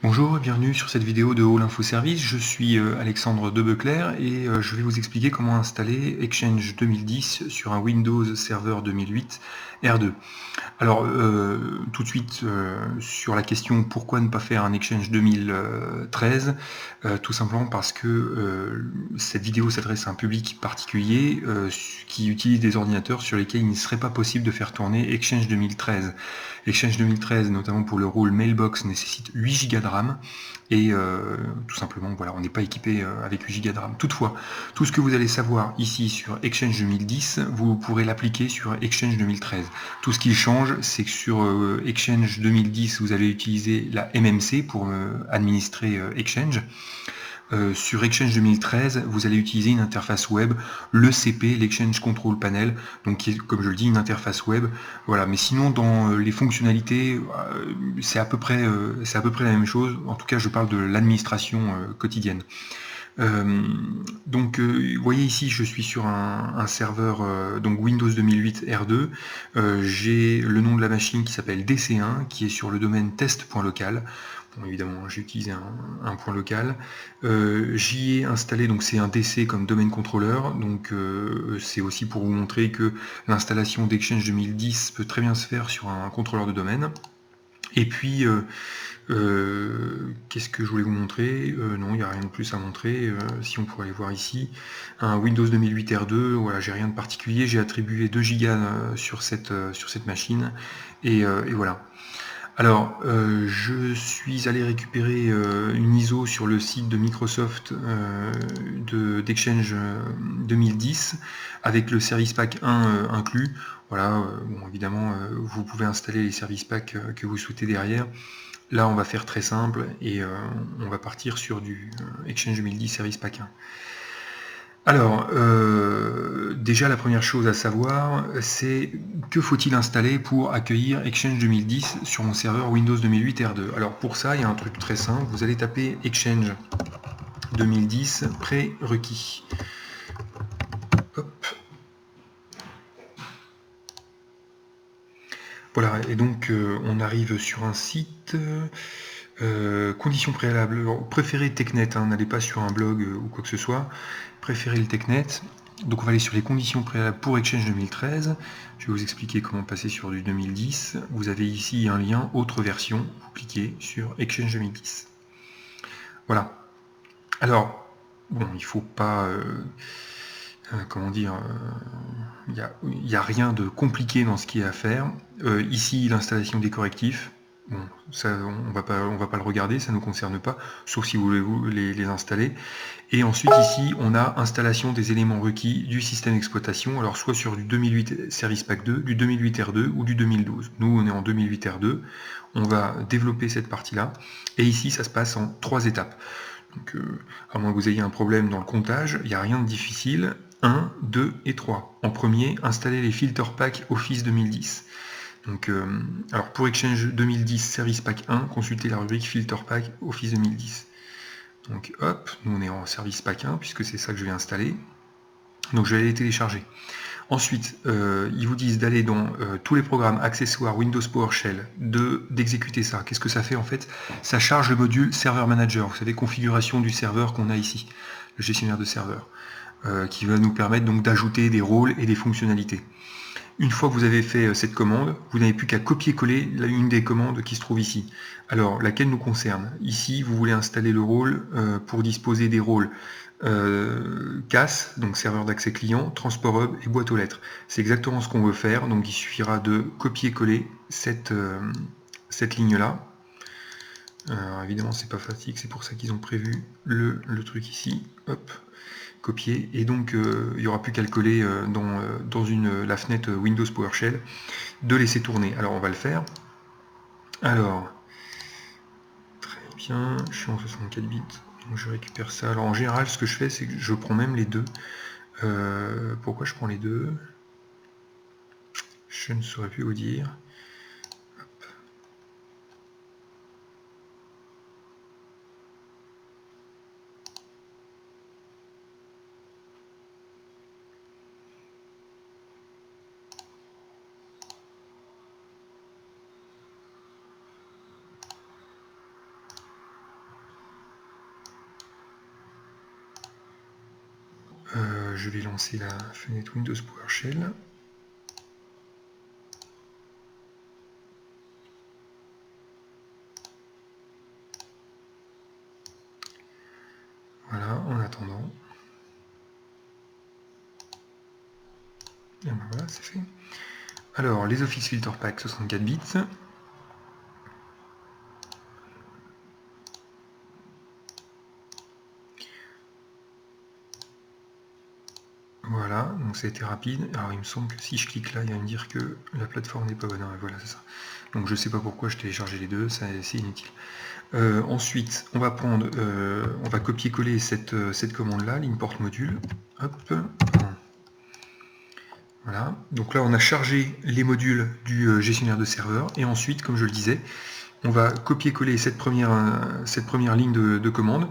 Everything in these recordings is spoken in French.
Bonjour et bienvenue sur cette vidéo de All Info Service. Je suis Alexandre Debeclerc et je vais vous expliquer comment installer Exchange 2010 sur un Windows Server 2008 R2. Alors tout de suite sur la question pourquoi ne pas faire un Exchange 2013, tout simplement parce que cette vidéo s'adresse à un public particulier qui utilise des ordinateurs sur lesquels il ne serait pas possible de faire tourner Exchange 2013. Exchange 2013, notamment pour le rôle Mailbox, nécessite 8 Go de RAM et tout simplement voilà, on n'est pas équipé avec 8 Go de RAM. Toutefois, tout ce que vous allez savoir ici sur Exchange 2010, vous pourrez l'appliquer sur Exchange 2013. Tout ce qui change, c'est que sur Exchange 2010, vous allez utiliser la MMC pour administrer Exchange. Sur Exchange 2013, vous allez utiliser une interface web, l'ECP, l'Exchange Control Panel, donc qui est, comme je le dis, une interface web. Voilà. Mais sinon, dans les fonctionnalités, c'est à peu près la même chose. En tout cas, je parle de l'administration quotidienne. Vous voyez ici, je suis sur un serveur donc Windows 2008 R2. J'ai le nom de la machine qui s'appelle DC1, qui est sur le domaine test.local. Bon, évidemment, j'ai utilisé un point local. J'y ai installé, donc c'est un DC comme domaine contrôleur. Donc c'est aussi pour vous montrer que l'installation d'Exchange 2010 peut très bien se faire sur un contrôleur de domaine. Et puis qu'est-ce que je voulais vous montrer? Non, il n'y a rien de plus à montrer. Si on pourrait aller voir ici, un Windows 2008 R2, voilà, j'ai rien de particulier. J'ai attribué 2 Go sur cette machine. Et voilà. Alors, je suis allé récupérer une ISO sur le site de Microsoft d'Exchange 2010 avec le Service Pack 1 inclus. Voilà, bon, évidemment, vous pouvez installer les Service Packs que vous souhaitez derrière. Là, on va faire très simple et on va partir sur du Exchange 2010 Service Pack 1. Alors, déjà la première chose à savoir, c'est que faut-il installer pour accueillir Exchange 2010 sur mon serveur Windows 2008 R2. Alors pour ça, il y a un truc très simple, vous allez taper Exchange 2010 prérequis. Hop. Voilà, et donc on arrive sur un site. Conditions préalables, préférez TechNet, hein, n'allez pas sur un blog ou quoi que ce soit, préférez le TechNet. Donc on va aller sur les conditions préalables pour Exchange 2013. Je vais vous expliquer comment passer sur du 2010. Vous avez ici un lien autre version, vous cliquez sur Exchange 2010. Voilà. Alors, bon, il faut pas... comment dire, il n'y a rien de compliqué dans ce qu'il y a à faire. Ici, l'installation des correctifs. Bon, ça, on va pas le regarder, ça ne nous concerne pas, sauf si vous voulez les installer. Et ensuite, ici, on a installation des éléments requis du système d'exploitation, alors soit sur du 2008 Service Pack 2, du 2008 R2 ou du 2012. Nous, on est en 2008 R2, on va développer cette partie-là. Et ici, ça se passe en 3 étapes. Donc, à moins que vous ayez un problème dans le comptage, il n'y a rien de difficile. 1, 2 et 3. En premier, installer les filter packs Office 2010. Donc, alors pour Exchange 2010 Service Pack 1, consultez la rubrique Filter Pack Office 2010. Donc hop, nous on est en Service Pack 1 puisque c'est ça que je vais installer. Donc je vais aller les télécharger. Ensuite, ils vous disent d'aller dans tous les programmes accessoires Windows PowerShell, d'exécuter ça. Qu'est-ce que ça fait en fait? Ça charge le module Server Manager, vous savez, configuration du serveur qu'on a ici, le gestionnaire de serveur, qui va nous permettre donc d'ajouter des rôles et des fonctionnalités. Une fois que vous avez fait cette commande, vous n'avez plus qu'à copier-coller une des commandes qui se trouve ici. Alors, laquelle nous concerne? Ici, vous voulez installer le rôle pour disposer des rôles CAS, donc serveur d'accès client, transport hub et boîte aux lettres. C'est exactement ce qu'on veut faire, donc il suffira de copier-coller cette ligne-là. Évidemment, c'est pas facile, c'est pour ça qu'ils ont prévu le truc ici. Hop, copier, et donc il n'y aura plus qu'à le coller dans la fenêtre Windows PowerShell, de laisser tourner. Alors on va le faire. Alors, très bien, je suis en 64 bits, donc je récupère ça. Alors en général, ce que je fais, c'est que je prends même les deux. Pourquoi je prends les deux? Je ne saurais plus vous dire. je vais lancer la fenêtre Windows PowerShell. Voilà, en attendant. Et ben voilà, c'est fait. Alors, les Office Filter Pack 64 bits. Voilà, donc ça a été rapide. Alors il me semble que si je clique là, il va me dire que la plateforme n'est pas bonne. Ouais, voilà, c'est ça. Donc je ne sais pas pourquoi je téléchargeais les deux, c'est inutile. Ensuite, on va prendre, on va copier-coller cette commande-là, l'import module. Hop. Voilà. Donc là, on a chargé les modules du gestionnaire de serveur. Et ensuite, comme je le disais, on va copier-coller cette première ligne de commande.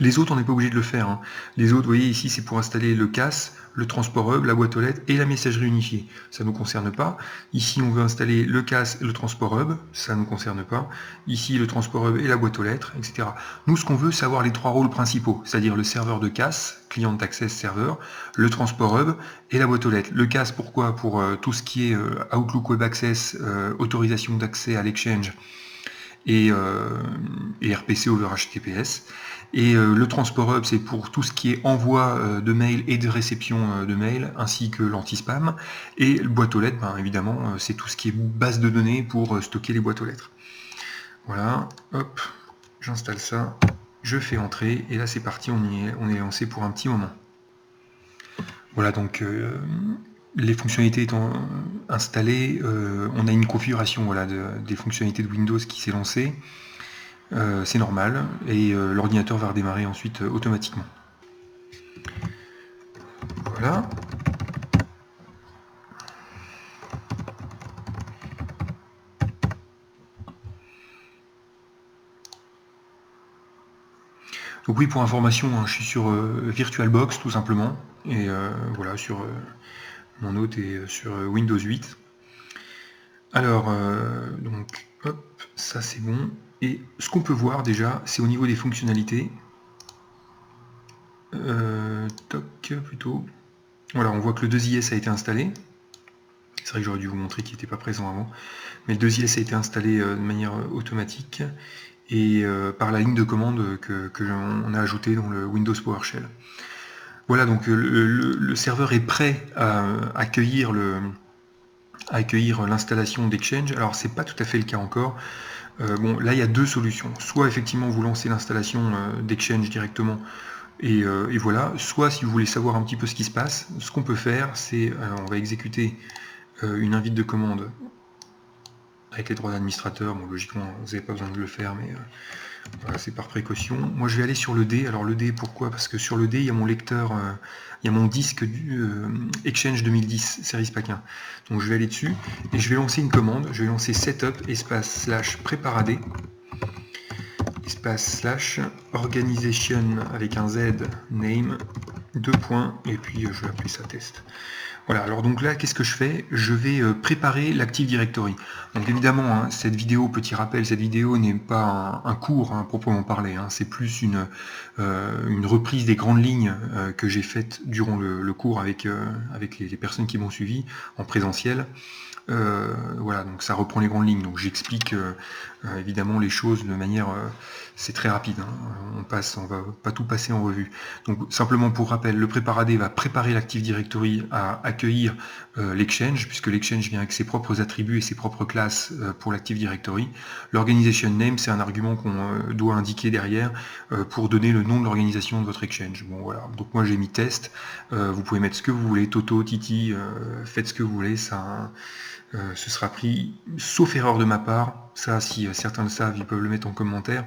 Les autres, on n'est pas obligé de le faire. Hein. Les autres, vous voyez ici, c'est pour installer le CAS, le transport hub, la boîte aux lettres et la messagerie unifiée. Ça ne nous concerne pas. Ici, on veut installer le CAS et le transport hub. Ça ne nous concerne pas. Ici, le transport hub et la boîte aux lettres, etc. Nous, ce qu'on veut, c'est avoir les trois rôles principaux, c'est-à-dire le serveur de CAS, Client Access Server, le transport hub et la boîte aux lettres. Le CAS, pourquoi? Pour tout ce qui est Outlook Web Access, autorisation d'accès à l'Exchange et RPC over HTTPS. Et le transport hub, c'est pour tout ce qui est envoi de mail et de réception de mail, ainsi que l'anti-spam. Et le boîte aux lettres, ben, évidemment, c'est tout ce qui est base de données pour stocker les boîtes aux lettres. Voilà, hop, j'installe ça, je fais entrer, et là c'est parti, on est lancé pour un petit moment. Voilà, donc les fonctionnalités étant installées, on a une configuration voilà, des fonctionnalités de Windows qui s'est lancée. C'est normal, et l'ordinateur va redémarrer ensuite automatiquement. Voilà. Donc oui, pour information, hein, je suis sur VirtualBox tout simplement, et voilà, sur mon hôte et sur Windows 8. Alors, donc, hop, ça c'est bon. Et ce qu'on peut voir déjà, c'est au niveau des fonctionnalités. Toc, plutôt. Voilà, on voit que le 2IS a été installé. C'est vrai que j'aurais dû vous montrer qu'il n'était pas présent avant. Mais le 2IS a été installé de manière automatique et par la ligne de commande que on a ajoutée dans le Windows PowerShell. Voilà, donc le serveur est prêt à accueillir l'installation d'Exchange. Alors c'est pas tout à fait le cas encore. Bon, là il y a deux solutions. Soit effectivement vous lancez l'installation d'Exchange directement et voilà. Soit si vous voulez savoir un petit peu ce qui se passe, ce qu'on peut faire, c'est on va exécuter une invite de commande avec les droits d'administrateur. Bon, logiquement vous n'avez pas besoin de le faire, mais voilà, c'est par précaution. Moi je vais aller sur le D. Alors le D, pourquoi? Parce que sur le D il y a mon lecteur, il y a mon disque du Exchange 2010 Series Pack 1. Donc je vais aller dessus et je vais lancer une commande. Je vais lancer setup espace / préparadé espace / organisation avec un Z name 2 points et puis je vais appeler ça test. Voilà, alors donc là, qu'est-ce que je fais? Je vais préparer l'Active Directory. Donc évidemment, hein, cette vidéo, petit rappel, cette vidéo n'est pas un cours hein, proprement parlé. Hein, c'est plus une reprise des grandes lignes que j'ai faites durant le cours avec les personnes qui m'ont suivi en présentiel. Voilà, donc ça reprend les grandes lignes. Donc j'explique évidemment les choses de manière, c'est très rapide. Hein, on va pas tout passer en revue. Donc simplement pour rappel, le préparadé va préparer l'Active Directory à accueillir l'Exchange, puisque l'Exchange vient avec ses propres attributs et ses propres classes pour l'Active Directory. L'organisation name, c'est un argument qu'on doit indiquer derrière pour donner le nom de l'organisation de votre Exchange. Bon voilà. Donc moi j'ai mis test. Vous pouvez mettre ce que vous voulez, Toto, Titi, faites ce que vous voulez. Ça. Ce sera pris, sauf erreur de ma part, ça si certains le savent, ils peuvent le mettre en commentaire.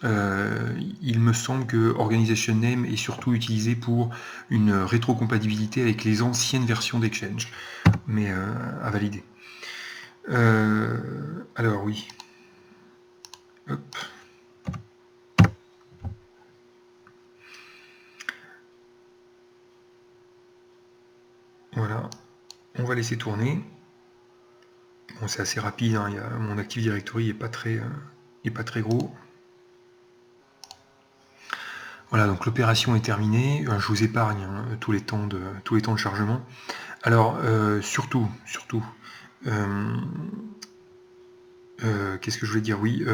Il me semble que Organization Name est surtout utilisé pour une rétrocompatibilité avec les anciennes versions d'Exchange, mais à valider. Alors oui. Hop. Voilà. On va laisser tourner. Bon, c'est assez rapide, hein. Mon Active Directory n'est pas très gros. Voilà, donc l'opération est terminée. Je vous épargne hein, tous les temps de chargement. Alors, surtout, qu'est-ce que je voulais dire? Oui,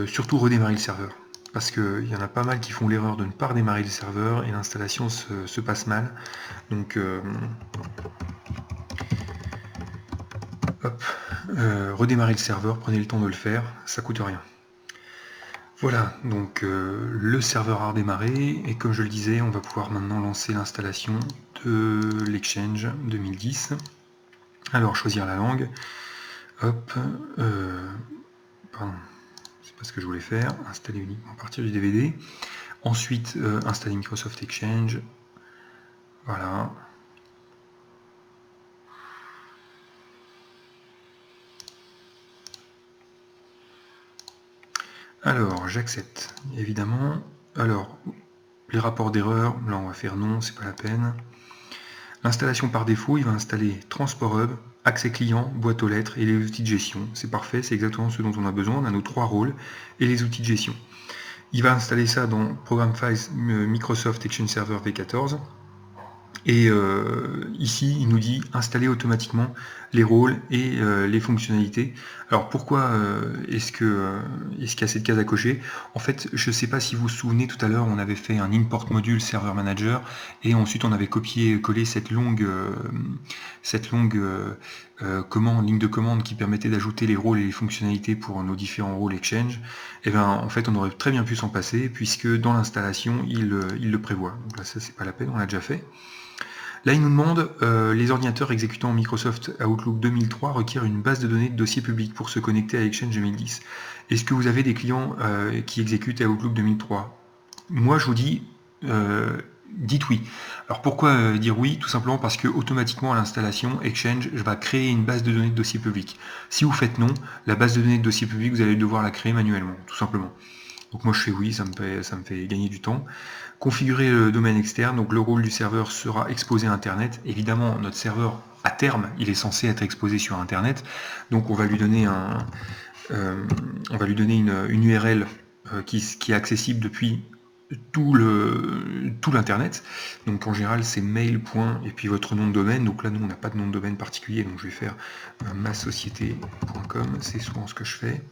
surtout redémarrer le serveur. Parce qu'il y en a pas mal qui font l'erreur de ne pas redémarrer le serveur et l'installation se passe mal. Donc, hop, redémarrer le serveur, prenez le temps de le faire, ça coûte rien. Voilà, donc le serveur a redémarré et comme je le disais, on va pouvoir maintenant lancer l'installation de l'Exchange 2010. Alors, choisir la langue. Hop, pardon, c'est pas ce que je voulais faire. Installer uniquement à partir du DVD. Ensuite, installer Microsoft Exchange. Voilà. Alors, j'accepte, évidemment. Alors, les rapports d'erreur, là on va faire non, c'est pas la peine. L'installation par défaut, il va installer Transport Hub, accès client, boîte aux lettres et les outils de gestion. C'est parfait, c'est exactement ce dont on a besoin. On a nos 3 rôles et les outils de gestion. Il va installer ça dans Program Files Microsoft Exchange Server V14. Et ici, il nous dit installer automatiquement les rôles et les fonctionnalités. Alors pourquoi est-ce qu'il y a cette case à cocher? En fait, je ne sais pas si vous vous souvenez, tout à l'heure, on avait fait un import module server manager et ensuite on avait copié-collé cette longue ligne de commande qui permettait d'ajouter les rôles et les fonctionnalités pour nos différents rôles Exchange. Et bien en fait, on aurait très bien pu s'en passer puisque dans l'installation, il le prévoit. Donc là, ça c'est pas la peine, on l'a déjà fait. Là, il nous demande les ordinateurs exécutant Microsoft Outlook 2003 requièrent une base de données de dossiers publics pour se connecter à Exchange 2010. Est-ce que vous avez des clients qui exécutent Outlook 2003? Moi, je vous dis, dites oui. Alors pourquoi dire oui? Tout simplement parce que automatiquement à l'installation, Exchange va créer une base de données de dossiers publics. Si vous faites non, la base de données de dossiers publics, vous allez devoir la créer manuellement, tout simplement. Donc moi je fais oui, ça me fait gagner du temps. Configurer le domaine externe, donc le rôle du serveur sera exposé à Internet. Évidemment, notre serveur, à terme, il est censé être exposé sur Internet. Donc on va lui donner une URL qui est accessible depuis tout l'internet. Donc en général c'est mail. Et puis votre nom de domaine. Donc là nous on n'a pas de nom de domaine particulier, donc je vais faire masociété.com, c'est souvent ce que je fais.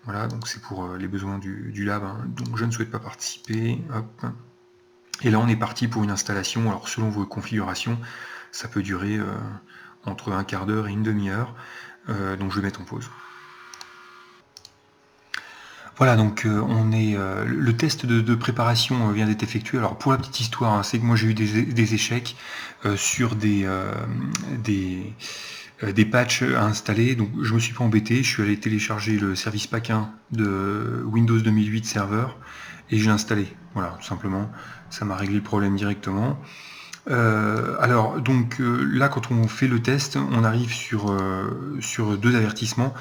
Voilà, donc c'est pour les besoins du lab, hein. Donc je ne souhaite pas participer. Hop. Et là on est parti pour une installation. Alors selon vos configurations, ça peut durer entre un quart d'heure et une demi-heure. Donc je vais mettre en pause. Voilà, donc le test de préparation vient d'être effectué. Alors pour la petite histoire, hein, c'est que moi j'ai eu des échecs sur des patchs à installer, donc je me suis pas embêté, je suis allé télécharger le service pack 1 de Windows 2008 serveur et je l'ai installé. Voilà, tout simplement, ça m'a réglé le problème directement. Alors donc là quand on fait le test, on arrive sur 2 avertissements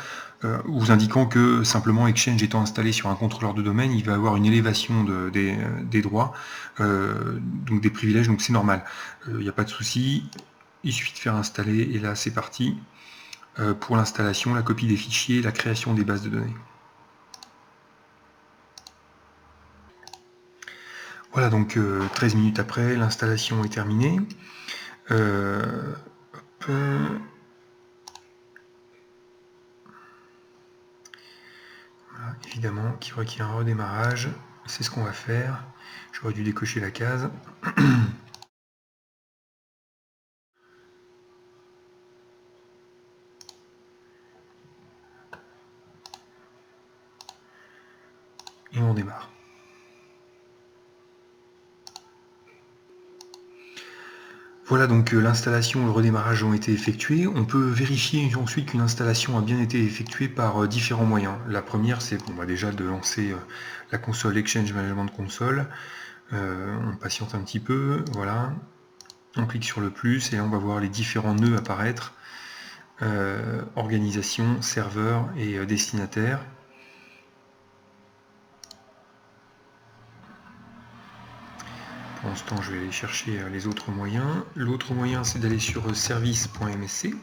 vous indiquant que simplement Exchange étant installé sur un contrôleur de domaine, il va avoir une élévation des droits, donc des privilèges, donc c'est normal. Il n'y a pas de souci, il suffit de faire installer et là c'est parti pour l'installation, la copie des fichiers, la création des bases de données. Voilà, donc 13 minutes après, l'installation est terminée. Voilà, évidemment, qui requiert un redémarrage. C'est ce qu'on va faire. J'aurais dû décocher la case. Et on démarre. Voilà, donc l'installation et le redémarrage ont été effectués. On peut vérifier ensuite qu'une installation a bien été effectuée par différents moyens. La première, c'est déjà de lancer la console Exchange Management Console. On patiente un petit peu, voilà. On clique sur le plus et là on va voir les différents nœuds apparaître. Organisation, serveur et destinataire. Pour l'instant, je vais aller chercher les autres moyens. L'autre moyen, c'est d'aller sur service.msc.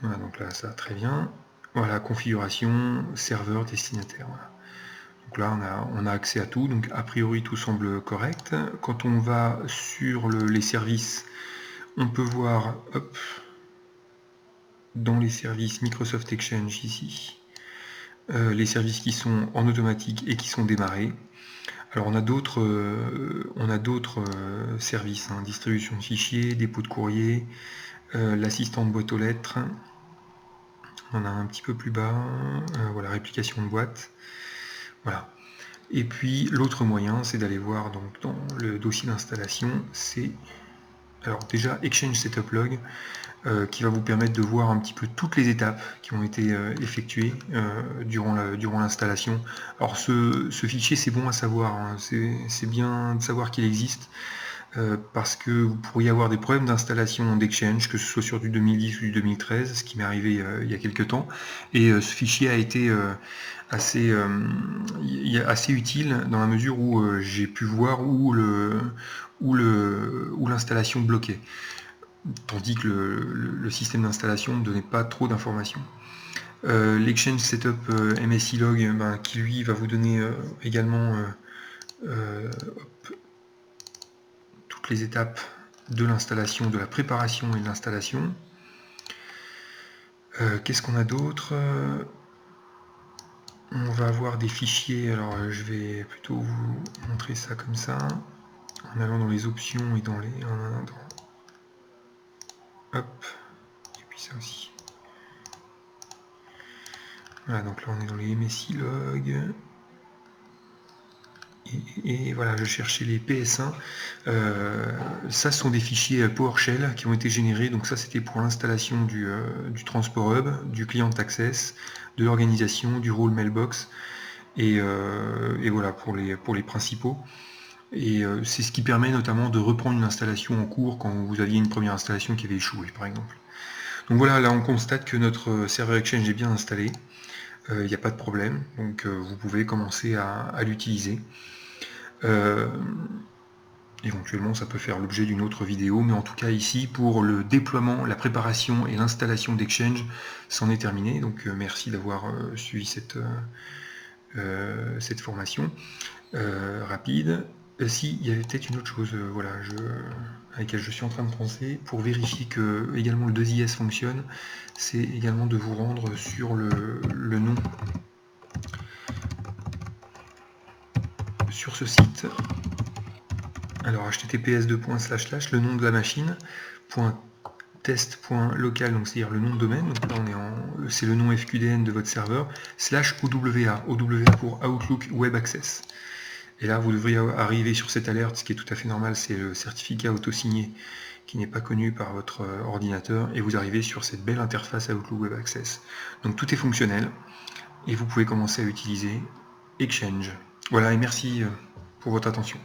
Voilà, donc là, ça va très bien. Voilà, configuration, serveur, destinataire. Voilà. Donc là, on a accès à tout, donc a priori tout semble correct. Quand on va sur les services, on peut voir, hop, dans les services Microsoft Exchange ici, les services qui sont en automatique et qui sont démarrés. Alors on a d'autres services, hein, distribution de fichiers, dépôt de courrier, l'assistant de boîte aux lettres. On a un petit peu plus bas, voilà, réplication de boîte. Voilà. Et puis l'autre moyen, c'est d'aller voir donc dans le dossier d'installation, c'est alors déjà Exchange Setup Log, qui va vous permettre de voir un petit peu toutes les étapes qui ont été effectuées durant l'installation. Alors ce fichier, c'est bon à savoir, hein, c'est bien de savoir qu'il existe, parce que vous pourriez avoir des problèmes d'installation d'Exchange, que ce soit sur du 2010 ou du 2013, ce qui m'est arrivé il y a quelques temps, et ce fichier a été assez utile dans la mesure où j'ai pu voir où l'installation bloquait, tandis que le système d'installation ne donnait pas trop d'informations. L'Exchange Setup MSI Log, qui lui va vous donner également toutes les étapes de l'installation, de la préparation et de l'installation. Qu'est-ce qu'on a d'autre? On va avoir des fichiers, alors je vais plutôt vous montrer ça comme ça, en allant dans les options et dans les... Hop, et puis ça aussi. Voilà, donc là on est dans les MSI Log. Et voilà, je cherchais les PS1. Ça, ce sont des fichiers PowerShell qui ont été générés. Donc ça, c'était pour l'installation du Transport Hub, du Client Access, de l'organisation, du rôle Mailbox. Et voilà, pour les principaux. Et c'est ce qui permet notamment de reprendre une installation en cours quand vous aviez une première installation qui avait échoué, par exemple. Donc voilà, là on constate que notre serveur Exchange est bien installé. Il n'y a pas de problème. Donc vous pouvez commencer à l'utiliser. Éventuellement ça peut faire l'objet d'une autre vidéo, mais en tout cas ici pour le déploiement, la préparation et l'installation d'Exchange, c'en est terminé. Donc merci d'avoir suivi cette formation rapide. Si, il y avait peut-être une autre chose voilà, à laquelle je suis en train de penser, pour vérifier que également le 2IS fonctionne, c'est également de vous rendre sur le nom sur ce site. Alors https:// le nom de la machine, .test.local, donc c'est-à-dire le nom de domaine, donc là c'est le nom FQDN de votre serveur, /OWA, OWA pour Outlook Web Access. Et là vous devriez arriver sur cette alerte, ce qui est tout à fait normal, c'est le certificat auto-signé qui n'est pas connu par votre ordinateur, et vous arrivez sur cette belle interface Outlook Web Access. Donc tout est fonctionnel, et vous pouvez commencer à utiliser Exchange. Voilà, et merci pour votre attention.